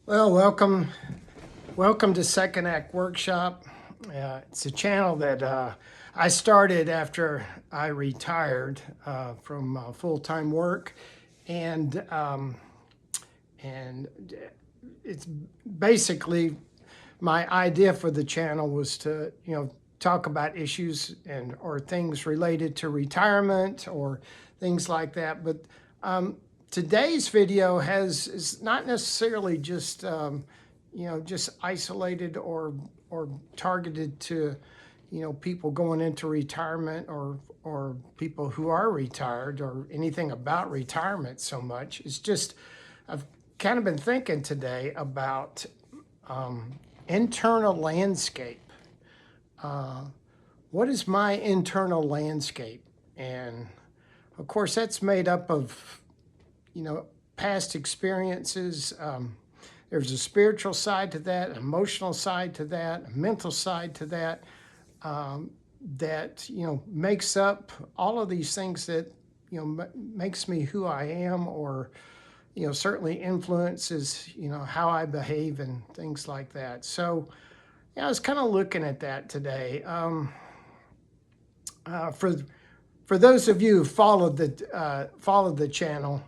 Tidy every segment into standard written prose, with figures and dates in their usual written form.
Well, welcome to Second Act Workshop. It's a channel that I started after I retired from full-time work, and um, and it's basically my idea for the channel was to talk about issues and or things related to retirement or things like that. But today's video is not necessarily just just isolated or targeted to people going into retirement or people who are retired or anything about retirement so much. It's just I've kind of been thinking today about internal landscape. What is my internal landscape? And of course, that's made up of past experiences. There's a spiritual side to that, an emotional side to that, a mental side to that. That makes up all of these things that makes me who I am, or certainly influences how I behave and things like that. So I was kind of looking at that today. For those of you who followed the channel,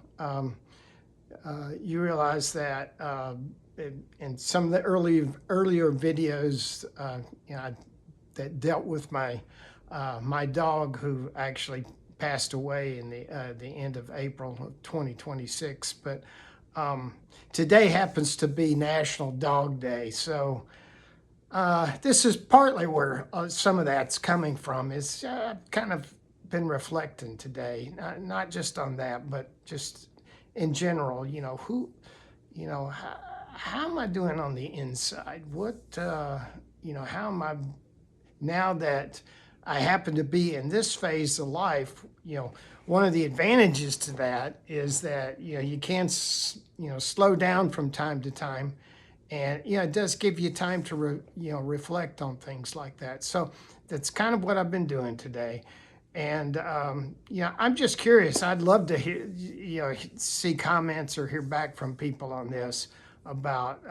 you realize that in some of the earlier videos, that dealt with my dog, who actually passed away in the end of April of 2026. But today happens to be National Dog Day, so this is partly where some of that's coming from. Is kind of been reflecting today, not just on that, but just in general. How am I doing on the inside? What how am I now that I happen to be in this phase of life? One of the advantages to that is that you can slow down from time to time, and it does give you time to reflect on things like that. So that's kind of what I've been doing today. And I'm just curious. I'd love to hear, see comments or hear back from people on this about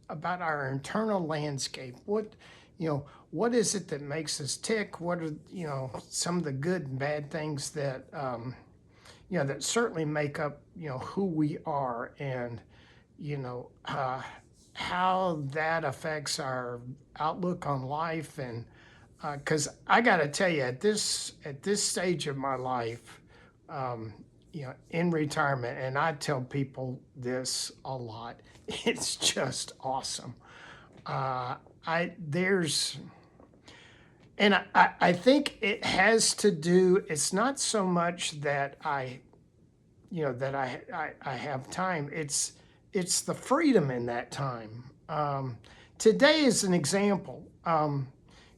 about our internal landscape. What is it that makes us tick? What are some of the good and bad things that that certainly make up who we are, and how that affects our outlook on life. And because I got to tell you, at this stage of my life, in retirement, and I tell people this a lot, it's just awesome. I there's and I think it has to do. It's not so much that I have time. It's the freedom in that time. Today is an example.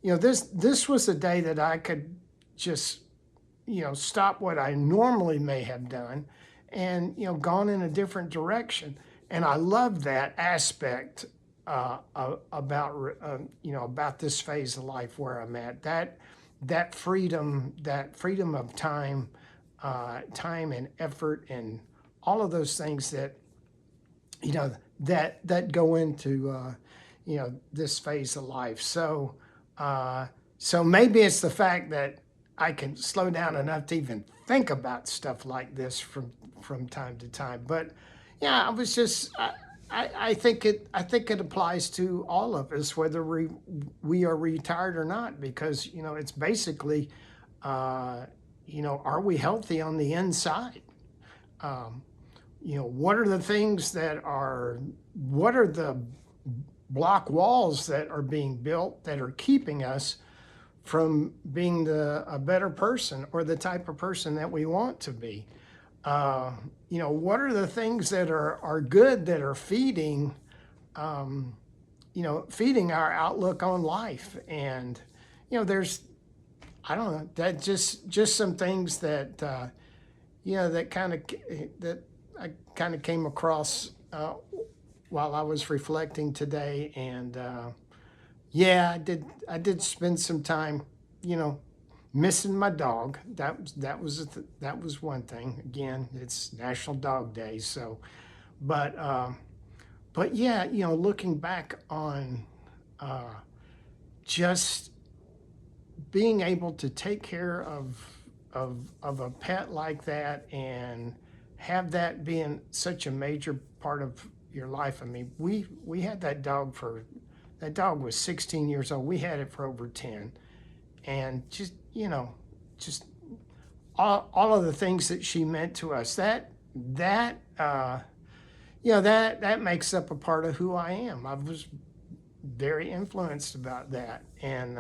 This was a day that I could just stop what I normally may have done, and gone in a different direction. And I love that aspect about this phase of life where I'm at. That freedom of time, time and effort, and all of those things that that go into this phase of life. So maybe it's the fact that I can slow down enough to even think about stuff like this from time to time. But yeah, I was just I think it applies to all of us, whether we are retired or not, because it's basically are we healthy on the inside? What are the things what are the block walls that are being built that are keeping us from being a better person, or the type of person that we want to be? What are the things that are good, that are feeding feeding our outlook on life? And there's, I don't know, that just some things that that I kind of came across while I was reflecting today. And yeah, I did spend some time missing my dog. That was one thing. Again, it's National Dog Day, so. But but yeah, looking back on just being able to take care of a pet like that and have that being such a major part of your life. I mean, we had that dog was 16 years old. We had it for over 10. And just all of the things that she meant to us, that makes up a part of who I am. I was very influenced about that. And,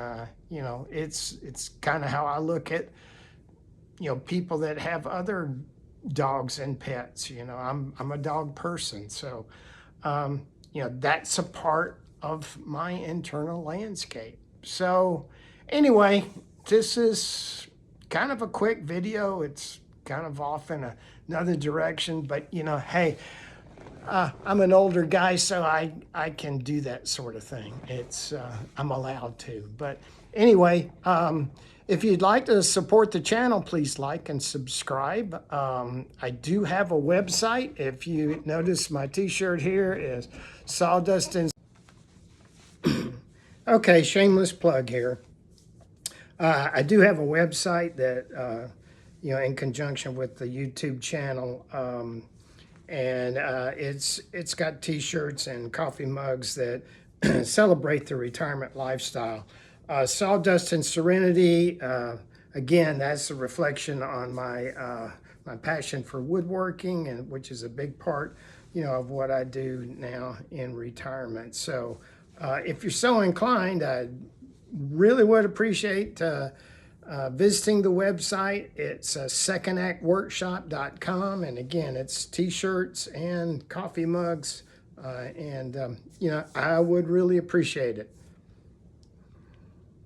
it's kind of how I look at, people that have other dogs and pets. I'm a dog person. So, that's a part of my internal landscape. So anyway, this is kind of a quick video. It's kind of off in another direction, but hey, I'm an older guy, so I can do that sort of thing. I'm allowed to. But anyway, if you'd like to support the channel, please like and subscribe. I do have a website. If you notice, my t-shirt here is Sawdust and... Okay, shameless plug here. I do have a website that, in conjunction with the YouTube channel, and it's got t-shirts and coffee mugs that celebrate the retirement lifestyle. Sawdust and Serenity, again, that's a reflection on my passion for woodworking, and which is a big part, of what I do now in retirement. So if you're so inclined, I really would appreciate visiting the website. It's secondactworkshop.com, and again, it's t-shirts and coffee mugs, and I would really appreciate it.